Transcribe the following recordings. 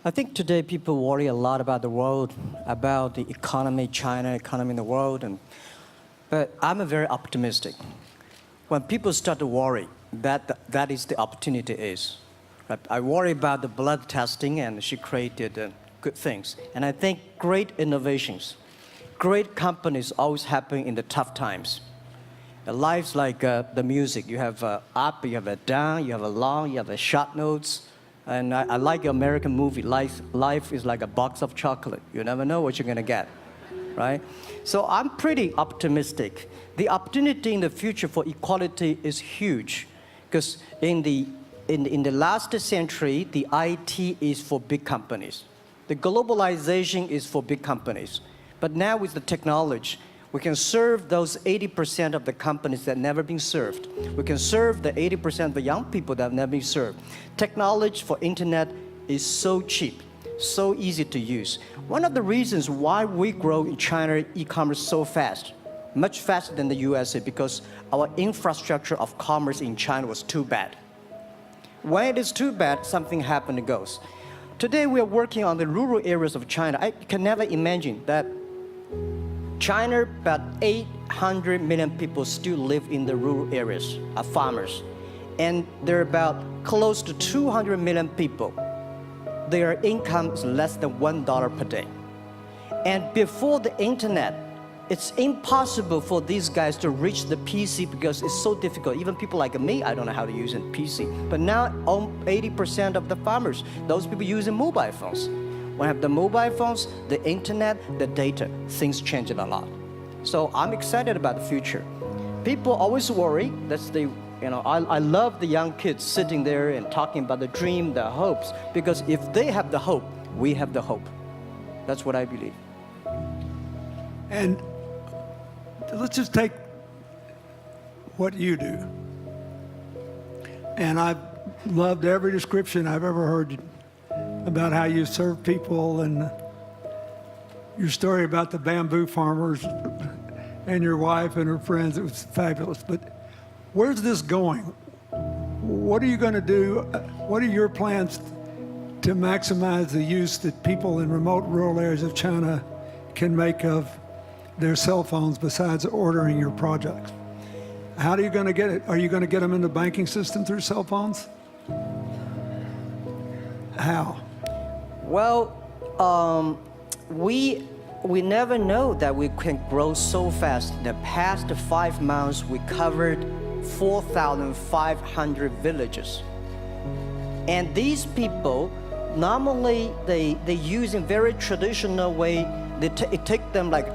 I think today people worry a lot about the world, about the economy, China economy in the world, but I'm a very optimistic. When people start to worry, that is the opportunity is. Right? I worry about the blood testing, and she created good things. And I think great innovations, great companies always happen in the tough times. Life's like the music. You have up, you have a down, you have a long, you have a short notes. And I like the American movie. Life is like a box of chocolate. You never know what you're going to get, right? So I'm pretty optimistic. The opportunity in the future for equality is huge, because in the last century, the IT is for big companies. The globalization is for big companies. But now with the technology, we can serve those 80% of the companies that have never been served. We can serve the 80% of the young people that have never been served. Technology for internet is so cheap, so easy to use. One of the reasons why we grow in China e-commerce so fast, much faster than the USA, because our infrastructure of commerce in China was too bad. When it is too bad, something happens and goes. Today we are working on the rural areas of China. I can never imagine that China, about 800 million people still live in the rural areas, are farmers. And there are about close to 200 million people. Their income is less than $1 per day. And before the internet, it's impossible for these guys to reach the PC because it's so difficult. Even people like me, I don't know how to use a PC. But now, 80% of the farmers, those people using mobile phones. When I have the mobile phones, the internet, the data, things change a lot. So I'm excited about the future. People always worry. I love the young kids sitting there and talking about the dream, their hopes, because if they have the hope, we have the hope. That's what I believe. And let's just take what you do. And I've loved every description I've ever heard about how you serve people, and your story about the bamboo farmers and your wife and her friends. It was fabulous. But where's this going? What are you going to do? What are your plans to maximize the use that people in remote rural areas of China can make of their cell phones besides ordering your products? How are you going to get it? Are you going to get them in the banking system through cell phones? How? Well, we never know that we can grow so fast. In the past 5 months, we covered 4,500 villages. And these people, normally they use in very traditional way. It took them like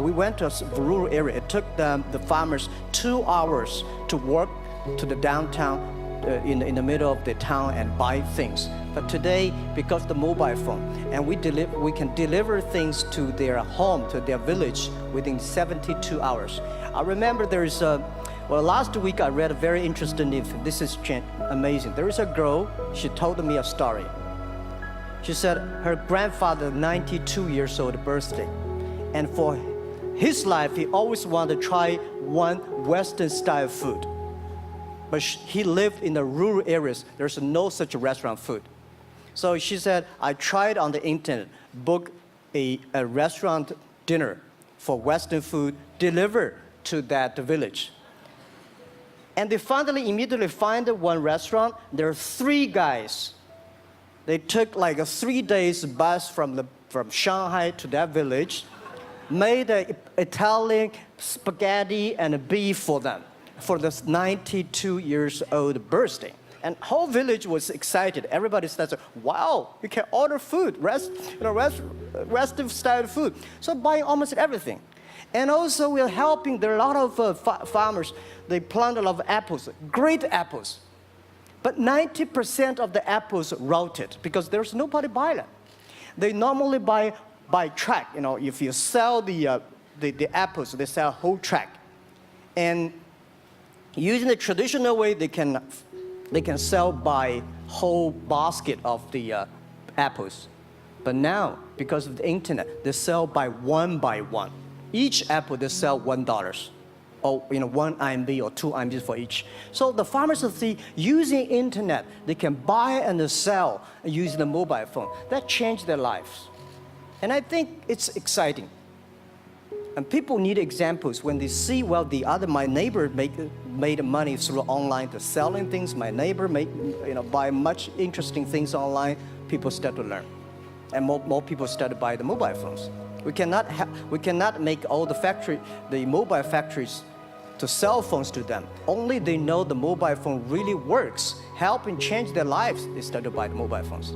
we went to a rural area. It took the farmers 2 hours to walk to the downtown in the middle of the town and buy things. But today, because of the mobile phone, and we can deliver things to their home, to their village within 72 hours. I remember last week I read a very interesting news. This is amazing. There is a girl, she told me a story. She said her grandfather, 92 years old birthday. And for his life, he always wanted to try one Western style food. But he lived in the rural areas. There's no such restaurant food. So she said, I tried on the internet, book a restaurant dinner for Western food, delivered to that village. And they finally immediately find one restaurant. There are 3 guys. They took like a 3 days bus from Shanghai to that village, made an Italian spaghetti and a beef for them for this 92 years old birthday. And whole village was excited. Everybody said, wow, you can order food, Western style food. So buying almost everything. And also we're helping, there are a lot of farmers, they plant a lot of apples, great apples. But 90% of the apples rotted because there's nobody buy them. They normally buy by track. If you sell the apples, they sell whole track. And using the traditional way, they can sell by whole basket of the apples. But now, because of the internet, they sell by one. Each apple, they sell $1. or 1 RMB or 2 RMB for each. So the farmers see using internet, they can buy and sell using the mobile phone. That changed their lives. And I think it's exciting. And people need examples when they see, well, my neighbor made money through online, to selling things. My neighbor buy much interesting things online. People start to learn, and more people start to buy the mobile phones. We cannot make all the mobile factories to sell phones to them. Only they know the mobile phone really works, helping change their lives. They start to buy the mobile phones.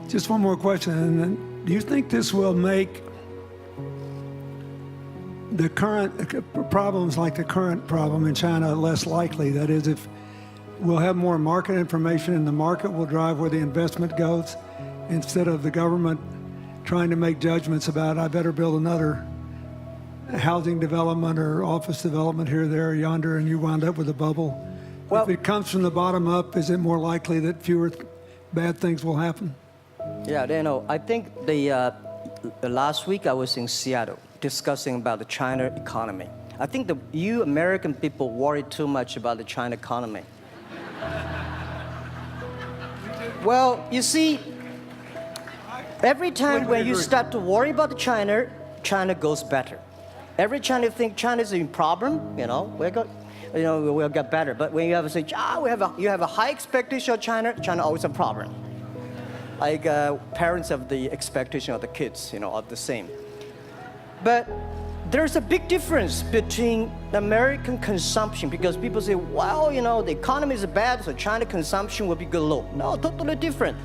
Just one more question. And then, do you think this will make the current problems like the current problem in China less likely? That is, if we'll have more market information and the market will drive where the investment goes, instead of the government trying to make judgments about, I better build another housing development or office development here, there, yonder, and you wound up with a bubble. Well, if it comes from the bottom up, is it more likely that fewer bad things will happen? Yeah, Daniel, I think the last week I was in Seattle discussing about the China economy. I think you American people worry too much about the China economy. Well, you see, every time when you start to worry about China, China goes better. Every time you think China is in problem, we'll get better. But when you have to say, you have a high expectation of China, China always a problem. Like parents have the expectation of the kids, are the same. But there's a big difference between American consumption, because people say, well, the economy is bad, so China consumption will be good low. No, totally different.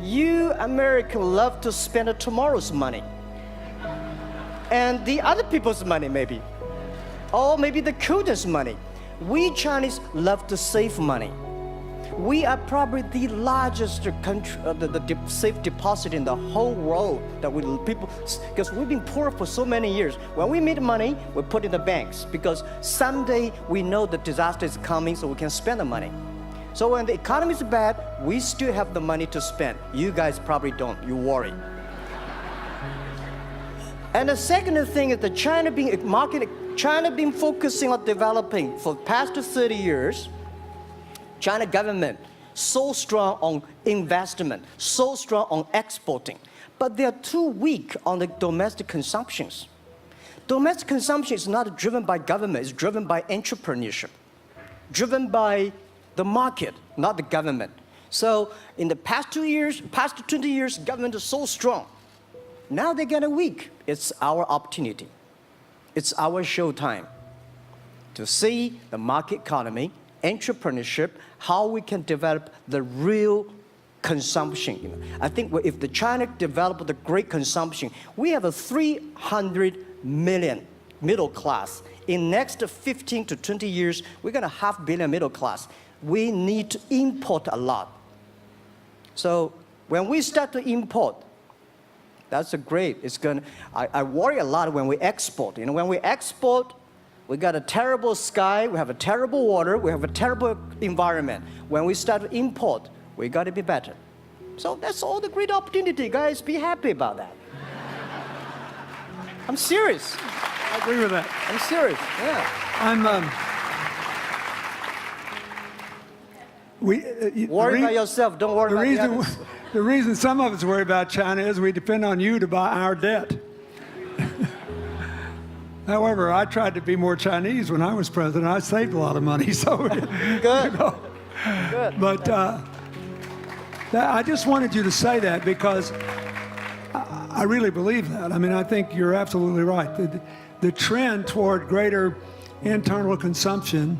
You Americans love to spend tomorrow's money. And the other people's money, maybe. Or maybe the children's money. We Chinese love to save money. We are probably the largest country, the safe deposit in the whole world because we've been poor for so many years. When we make money, we put in the banks, because someday we know the disaster is coming, so we can spend the money. So when the economy is bad, we still have the money to spend. You guys probably don't. You worry. And the second thing is China been focusing on developing for the past 30 years. China government so strong on investment, so strong on exporting, but they are too weak on the domestic consumptions. Domestic consumption is not driven by government, it's driven by entrepreneurship, driven by the market, not the government. So in the past 20 years, government is so strong. Now they're getting weak. It's our opportunity. It's our showtime to see the market economy, entrepreneurship, how we can develop the real consumption. I think if the China develop the great consumption, we have a 300 million middle class. In next 15 to 20 years, we're going to have 500 million middle class. We need to import a lot. So when we start to import, that's a great. I worry a lot when we export. When we export, we got a terrible sky, we have a terrible water, we have a terrible environment. When we start to import, we got to be better. So that's all the great opportunity, guys. Be happy about that. I'm serious. I agree with that. I'm serious. Yeah. Worry about yourself. Don't worry about the others. The reason some of us worry about China is we depend on you to buy our debt. However, I tried to be more Chinese when I was president. I saved a lot of money, so good. Good. But I just wanted you to say that because I really believe that. I mean, I think you're absolutely right. The trend toward greater internal consumption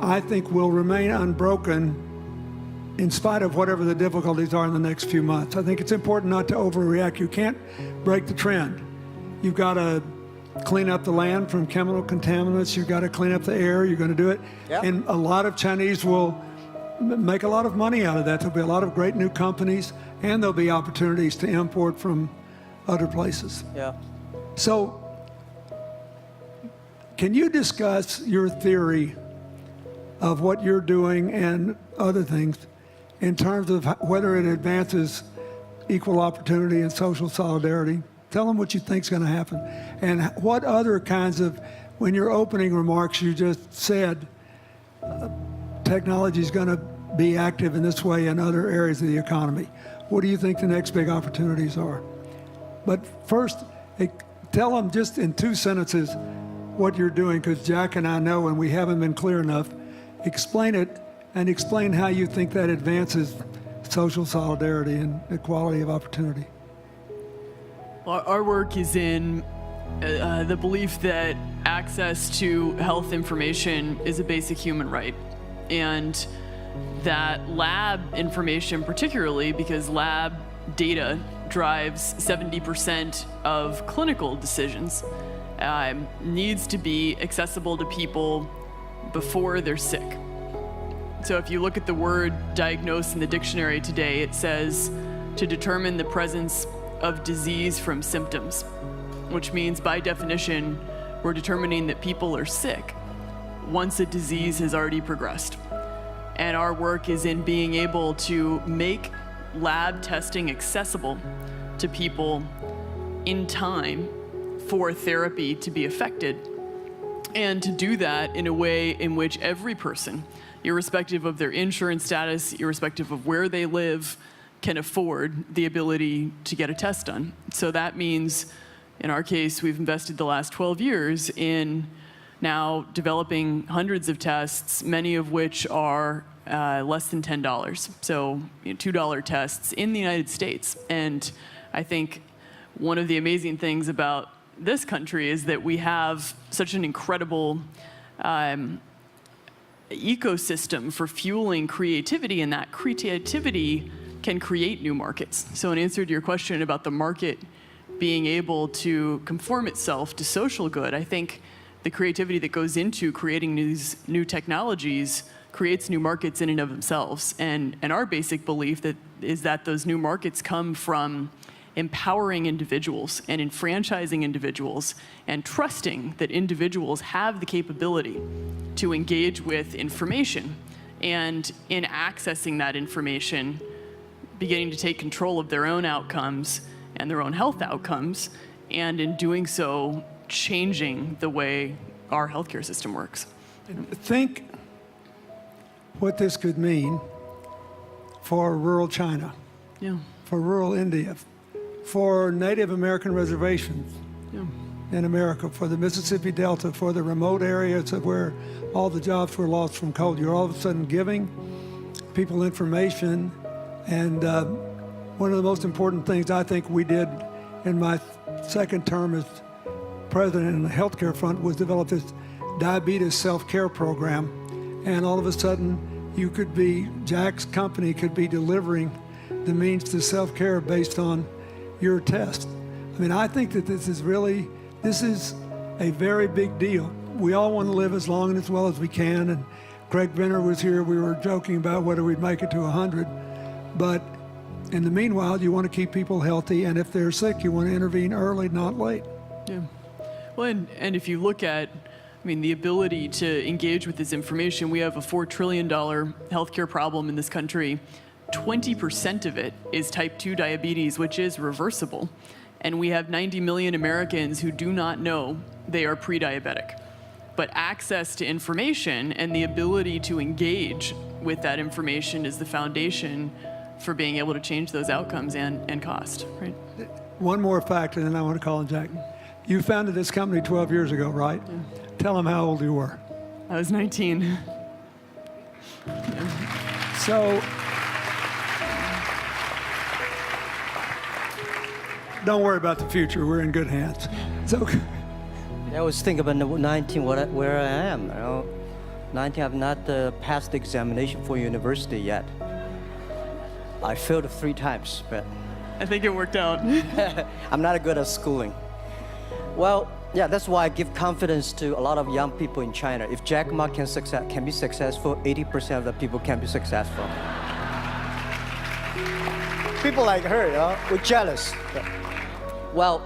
I think, will remain unbroken in spite of whatever the difficulties are in the next few months. I think it's important not to overreact. You can't break the trend. You've got to clean up the land from chemical contaminants. You've got to clean up the air. You're going to do it. Yep. And a lot of Chinese will make a lot of money out of that. There'll be a lot of great new companies, and there'll be opportunities to import from other places. Yeah. So can you discuss your theory of what you're doing and other things in terms of whether it advances equal opportunity and social solidarity? Tell them what you think's going to happen. And what other kinds of, when your opening remarks, you just said technology is going to be active in this way in other areas of the economy. What do you think the next big opportunities are? But first, tell them just in 2 sentences what you're doing, because Jack and I know, and we haven't been clear enough. Explain it, and explain how you think that advances social solidarity and equality of opportunity. Our work is in the belief that access to health information is a basic human right, and that lab information, particularly because lab data drives 70% of clinical decisions, needs to be accessible to people before they're sick. So if you look at the word diagnose in the dictionary today, it says to determine the presence of disease from symptoms, which means by definition, we're determining that people are sick once a disease has already progressed. And our work is in being able to make lab testing accessible to people in time for therapy to be effected, and to do that in a way in which every person, irrespective of their insurance status, irrespective of where they live, can afford the ability to get a test done. So that means, in our case, we've invested the last 12 years in now developing hundreds of tests, many of which are less than $10. So $2 tests in the United States. And I think one of the amazing things about this country is that we have such an incredible ecosystem for fueling creativity, and that creativity can create new markets. So in answer to your question about the market being able to conform itself to social good, I think the creativity that goes into creating these new technologies creates new markets in and of themselves. And our basic belief is that those new markets come from empowering individuals and enfranchising individuals and trusting that individuals have the capability to engage with information, and in accessing that information, beginning to take control of their own outcomes and their own health outcomes, and in doing so, changing the way our healthcare system works. Think what this could mean for rural China, Yeah. for rural India, for Native American reservations Yeah. in America, for the Mississippi Delta, for the remote areas of where all the jobs were lost from coal. You're all of a sudden giving people information. And one of the most important things I think we did in my second term as president in the healthcare front was develop this diabetes self-care program. And all of a sudden, Jack's company could be delivering the means to self-care based on your test. I mean, I think that this is a very big deal. We all want to live as long and as well as we can. And Craig Venner was here. We were joking about whether we'd make it to 100. But in the meanwhile, you want to keep people healthy. And if they're sick, you want to intervene early, not late. Yeah. Well, and if you look at, the ability to engage with this information, we have a $4 trillion healthcare problem in this country. 20% of it is type 2 diabetes, which is reversible. And we have 90 million Americans who do not know they are pre-diabetic. But access to information and the ability to engage with that information is the foundation for being able to change those outcomes and cost, right? One more fact, and then I want to call on Jack. You founded this company 12 years ago, right? Yeah. Tell them how old you were. I was 19. Yeah. So, don't worry about the future. We're in good hands. So, I always think about 19, where I am. 19, I've not passed the examination for university yet. I failed 3 times, but I think it worked out. I'm not good at schooling. Well, yeah, that's why I give confidence to a lot of young people in China. If Jack Ma can be successful, 80% of the people can be successful. People like her, we're jealous. Well,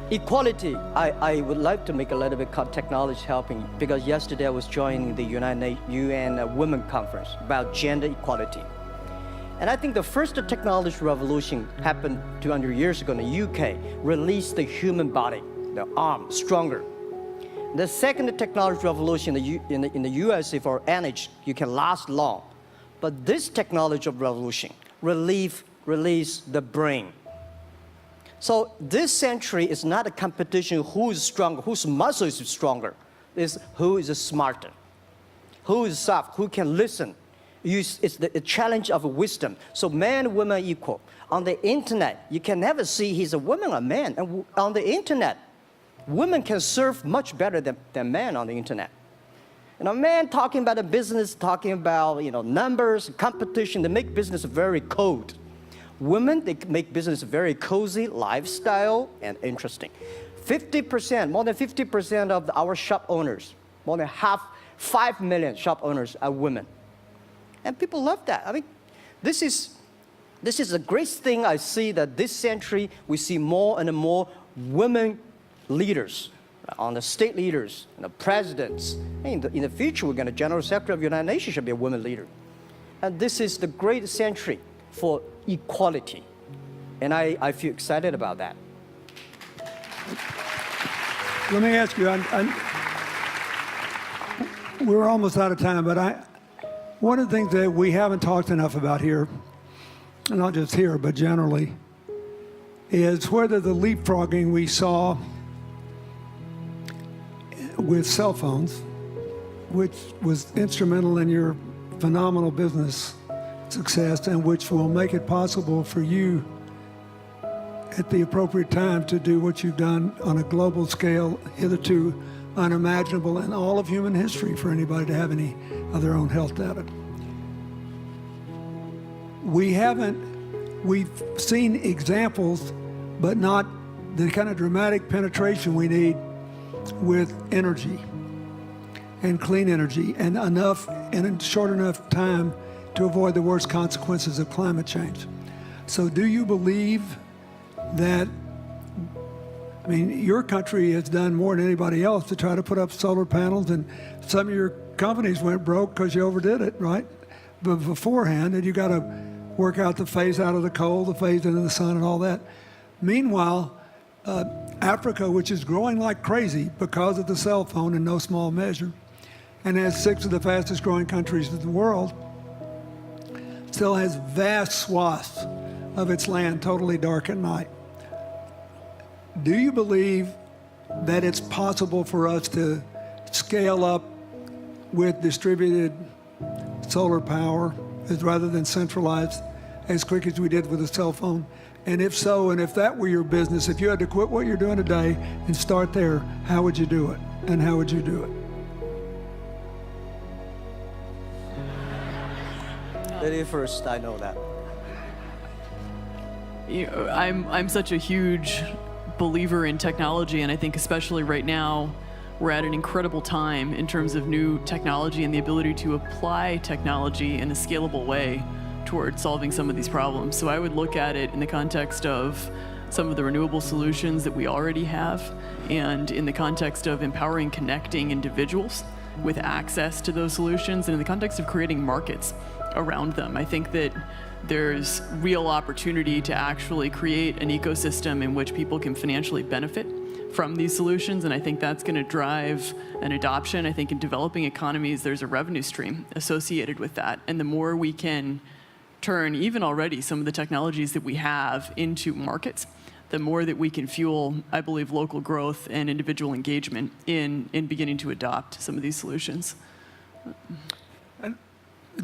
equality, I would like to make a little bit technology helping, because yesterday I was joining the UN Women Conference about gender equality. And I think the first technology revolution happened 200 years ago in the UK, released the human body, the arm, stronger. The second technology revolution in the USA for energy, you can last long. But this technology revolution release the brain. So this century is not a competition who is stronger, whose muscle is stronger. It's who is smarter, who is soft, who can listen. It's the challenge of wisdom. So man, woman equal. On the internet, you can never see he's a woman or man. And on the internet, women can serve much better than men on the internet. Men talking about the business, talking about numbers, competition, they make business very cold. Women, they make business very cozy, lifestyle, and interesting. 50%, more than 50% of our shop owners, more than 5 million shop owners are women. And people love that. I mean, this is a great thing I see that this century we see more and more women leaders, on the state leaders, presidents. In the future, we're going to General Secretary of the United Nations should be a woman leader. And this is the great century for equality. And I feel excited about that. Let me ask you, we're almost out of time, but one of the things that we haven't talked enough about here, and not just here, but generally, is whether the leapfrogging we saw with cell phones, which was instrumental in your phenomenal business success and which will make it possible for you at the appropriate time to do what you've done on a global scale, hitherto unimaginable in all of human history for anybody to have any of their own health data. We've seen examples, but not the kind of dramatic penetration we need with energy and clean energy and enough in a short enough time to avoid the worst consequences of climate change. So do you believe that, your country has done more than anybody else to try to put up solar panels, and some of your companies went broke because you overdid it, right? But beforehand, and you got to work out the phase out of the coal, the phase into the sun and all that. Meanwhile, Africa, which is growing like crazy because of the cell phone in no small measure, and has 6 of the fastest growing countries in the world, still has vast swaths of its land totally dark at night. Do you believe that it's possible for us to scale up with distributed solar power rather than centralized as quick as we did with the cell phone? And if so, and if that were your business, if you had to quit what you're doing today and start there, how would you do it? And how would you do it? Lady first, I know that. I'm such a huge believer in technology, and I think especially right now, we're at an incredible time in terms of new technology and the ability to apply technology in a scalable way towards solving some of these problems. So I would look at it in the context of some of the renewable solutions that we already have, and in the context of empowering, connecting individuals with access to those solutions, and in the context of creating markets around them. I think that there's real opportunity to actually create an ecosystem in which people can financially benefit from these solutions, and I think that's going to drive an adoption. I think in developing economies, there's a revenue stream associated with that, and the more we can turn even already some of the technologies that we have into markets, the more that we can fuel, I believe, local growth and individual engagement in beginning to adopt some of these solutions.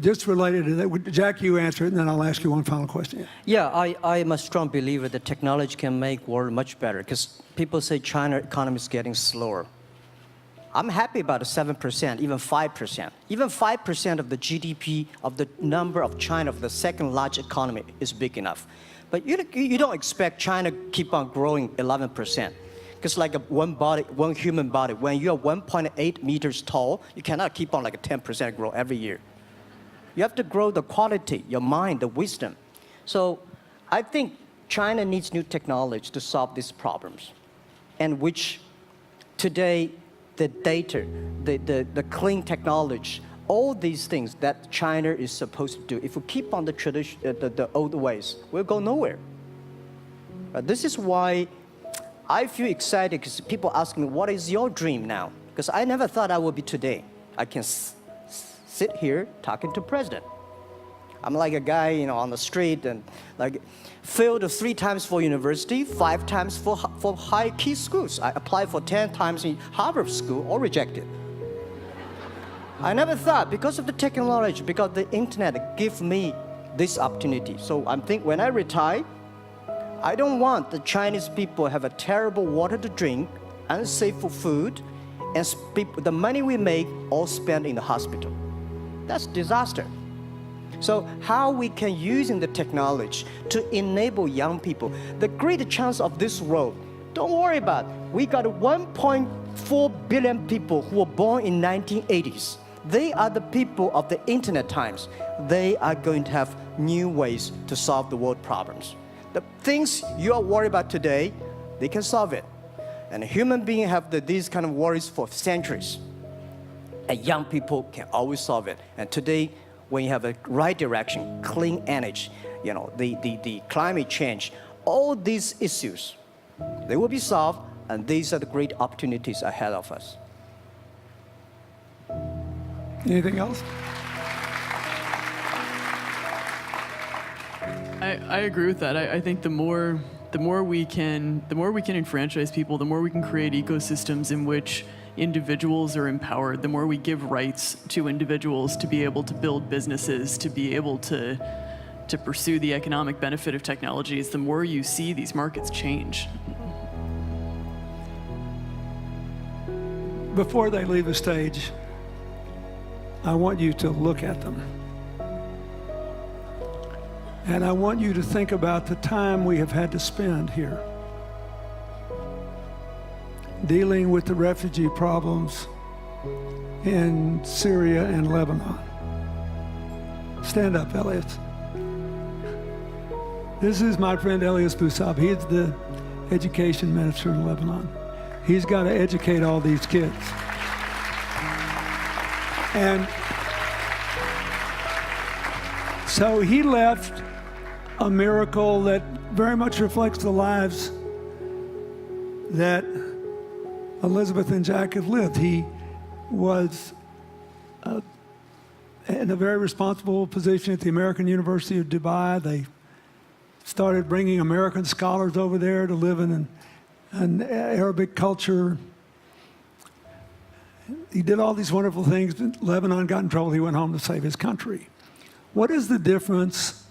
Just related to that, Jack, you answer it, and then I'll ask you one final question. Yeah, I am a strong believer that technology can make world much better, because people say China economy is getting slower. I'm happy about the 7%, even 5%. Even 5% of the GDP of the number of China, of the second largest economy, is big enough. But you don't expect China to keep on growing 11%. Because like one human body, when you're 1.8 meters tall, you cannot keep on like a 10% grow every year. You have to grow the quality, your mind, the wisdom. So I think China needs new technology to solve these problems, and which today the data, the clean technology all these things that China is supposed to do, if we keep on the tradition, the old ways, we'll go nowhere. This is why I feel excited, because people ask me, what is your dream now? Because I never thought I would be today. I can sit here talking to president. I'm like a guy, on the street and like failed 3 times for university, 5 times for high key schools. I applied for 10 times in Harvard school, all rejected. I never thought, because of the technology, because the internet give me this opportunity. So I think when I retire, I don't want the Chinese people have a terrible water to drink, unsafe for food, and the money we make all spent in the hospital. That's disaster. So how we can using the technology to enable young people, the great chance of this world, don't worry about it. We got 1.4 billion people who were born in 1980s. They are the people of the internet times. They are going to have new ways to solve the world problems. The things you are worried about today, they can solve it. And human beings have these kind of worries for centuries. And young people can always solve it. And today, when you have a right direction, clean energy, the climate change, all these issues, they will be solved, and these are the great opportunities ahead of us. Anything else? I agree with that. I think the more we can enfranchise people, the more we can create ecosystems in which individuals are empowered, the more we give rights to individuals to be able to build businesses, to be able to pursue the economic benefit of technologies, the more you see these markets change. Before they leave the stage, I want you to look at them. And I want you to think about the time we have had to spend here dealing with the refugee problems in Syria and Lebanon. Stand up, Elias. This is my friend Elias Bousab. He is the education minister in Lebanon. He's got to educate all these kids. And so he left a miracle that very much reflects the lives that Elizabeth and Jack have lived. He was in a very responsible position at the American University of Dubai. They started bringing American scholars over there to live in an Arabic culture. He did all these wonderful things. Lebanon got in trouble. He went home to save his country. What is the difference?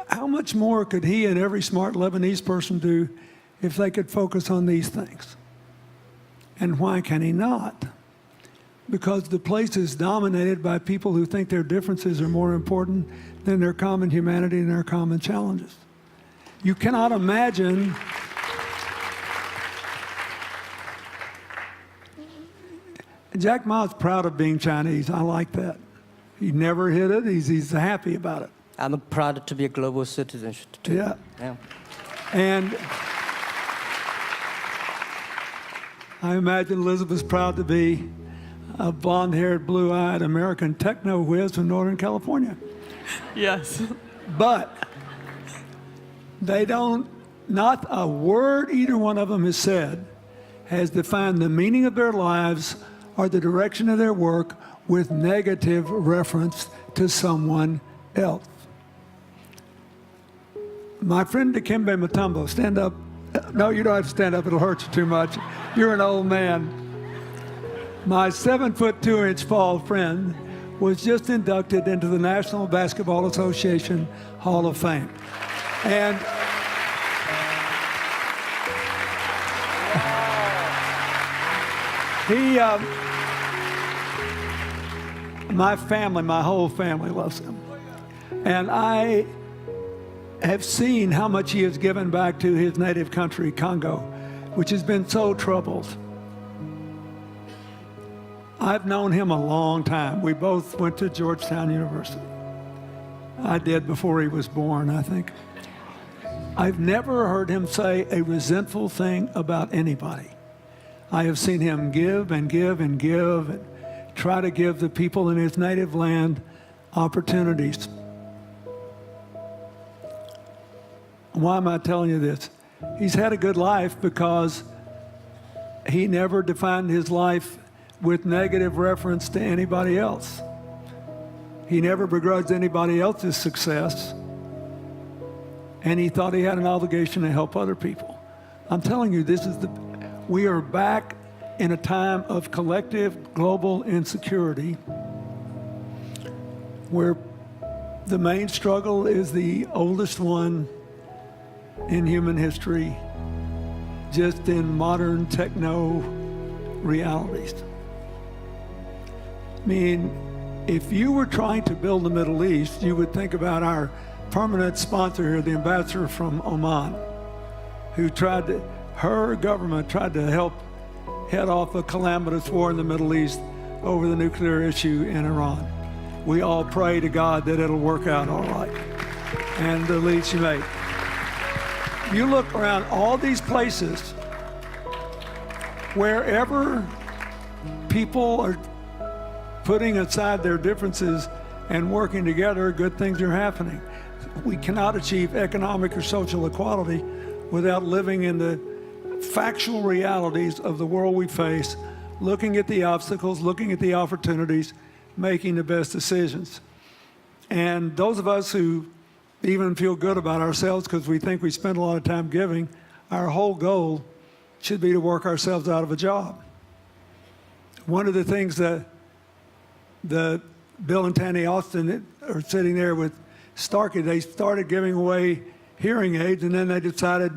How much more could he and every smart Lebanese person do if they could focus on these things? And why can he not? Because the place is dominated by people who think their differences are more important than their common humanity and their common challenges. You cannot imagine Jack Ma's proud of being Chinese. I like that. He never hid it. He's happy about it. I'm proud to be a global citizen too. Yeah. Yeah. And I imagine Elizabeth's proud to be a blonde-haired, blue-eyed American techno whiz from Northern California. Yes. But they don't, not a word either one of them has said has defined the meaning of their lives or the direction of their work with negative reference to someone else. My friend Dikembe Mutombo, stand up. No, you don't have to stand up. It'll hurt you too much. You're an old man. My 7'2" tall friend was just inducted into the National Basketball Association Hall of Fame. And he, my family, my whole family loves him. And I have seen how much he has given back to his native country, Congo, which has been so troubled. I've known him a long time. We both went to Georgetown University. I did before he was born, I think. I've never heard him say a resentful thing about anybody. I have seen him give and give and give, and try to give the people in his native land opportunities. Why am I telling you this? He's had a good life because he never defined his life with negative reference to anybody else. He never begrudged anybody else's success, and he thought he had an obligation to help other people. I'm telling you, we are back in a time of collective global insecurity where the main struggle is the oldest one in human history, just in modern techno realities. I mean, if you were trying to build the Middle East, you would think about our permanent sponsor here, the ambassador from Oman, who her government tried to help head off a calamitous war in the Middle East over the nuclear issue in Iran. We all pray to God that it'll work out all right. And the lead she made. You look around all these places, wherever people are putting aside their differences and working together, good things are happening. We cannot achieve economic or social equality without living in the factual realities of the world we face, looking at the obstacles, looking at the opportunities, making the best decisions. And those of us who even feel good about ourselves because we think we spend a lot of time giving, our whole goal should be to work ourselves out of a job. One of the things that Bill and Tanny Austin are sitting there with Starkey, they started giving away hearing aids, and then they decided,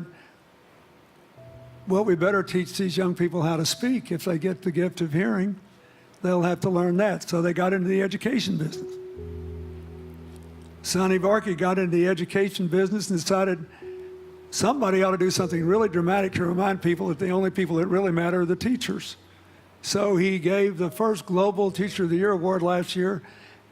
well, we better teach these young people how to speak. If they get the gift of hearing, they'll have to learn that. So they got into the education business. Sonny Varkey got into the education business and decided somebody ought to do something really dramatic to remind people that the only people that really matter are the teachers. So he gave the first Global Teacher of the Year award last year,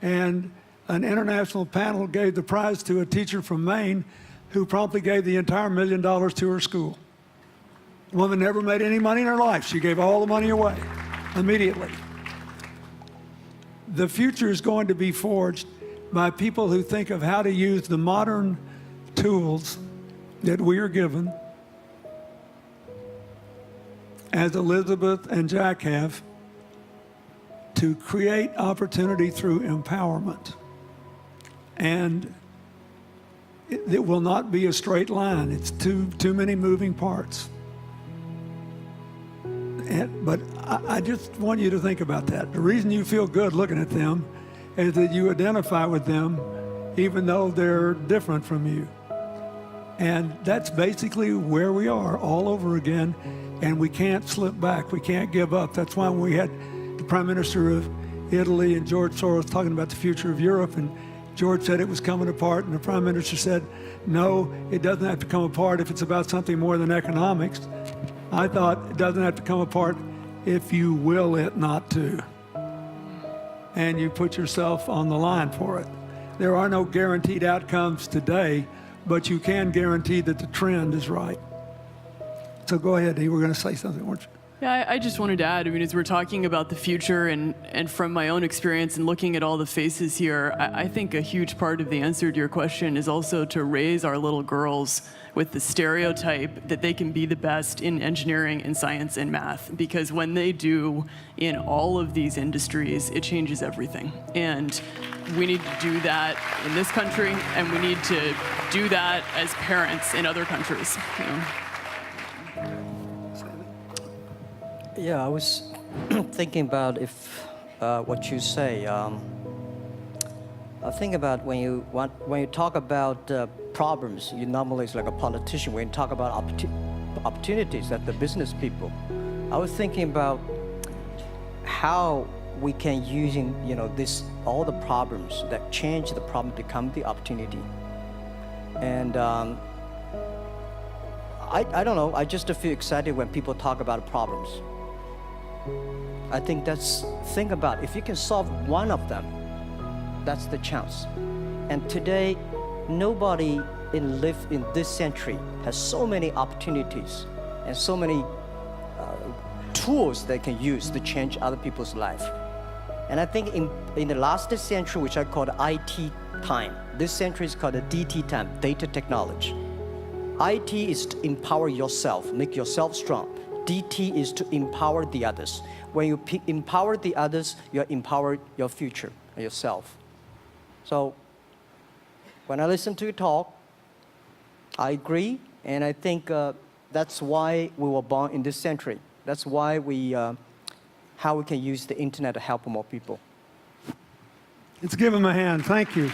and an international panel gave the prize to a teacher from Maine who promptly gave the entire $1 million to her school. The woman never made any money in her life. She gave all the money away immediately. The future is going to be forged by people who think of how to use the modern tools that we are given, as Elizabeth and Jack have, to create opportunity through empowerment. And it will not be a straight line. It's too many moving parts. But I just want you to think about that. The reason you feel good looking at them is that you identify with them even though they're different from you. And that's basically where we are all over again, and we can't slip back. We can't give up. That's why when we had the Prime Minister of Italy and George Soros talking about the future of Europe, and George said it was coming apart, and the Prime Minister said, no, it doesn't have to come apart if it's about something more than economics. I thought it doesn't have to come apart if you will it not to. And you put yourself on the line for it. There are no guaranteed outcomes today, but you can guarantee that the trend is right. So go ahead, Dee, we're going to say something, weren't you? Yeah, I just wanted to add, I mean, as we're talking about the future and from my own experience and looking at all the faces here, I think a huge part of the answer to your question is also to raise our little girls with the stereotype that they can be the best in engineering and science and math, because when they do in all of these industries, it changes everything. And we need to do that in this country, and we need to do that as parents in other countries. You know? Yeah, I was thinking about if what you say. I think about when you talk about problems, you normally it's like a politician. When you talk about opportunities that the business people, I was thinking about how we can using all the problems that change the problem become the opportunity. And I don't know. I just feel excited when people talk about problems. I think think about if you can solve one of them, that's the chance. And today, nobody in this century has so many opportunities and so many tools they can use to change other people's life. And I think in the last century, which I call the IT time, this century is called the DT time, data technology. IT is to empower yourself, make yourself strong. DT is to empower the others. When you empower the others, you empower your future and yourself. So when I listen to you talk, I agree, and I think that's why we were born in this century. That's why how we can use the internet to help more people. Let's give him a hand. Thank you.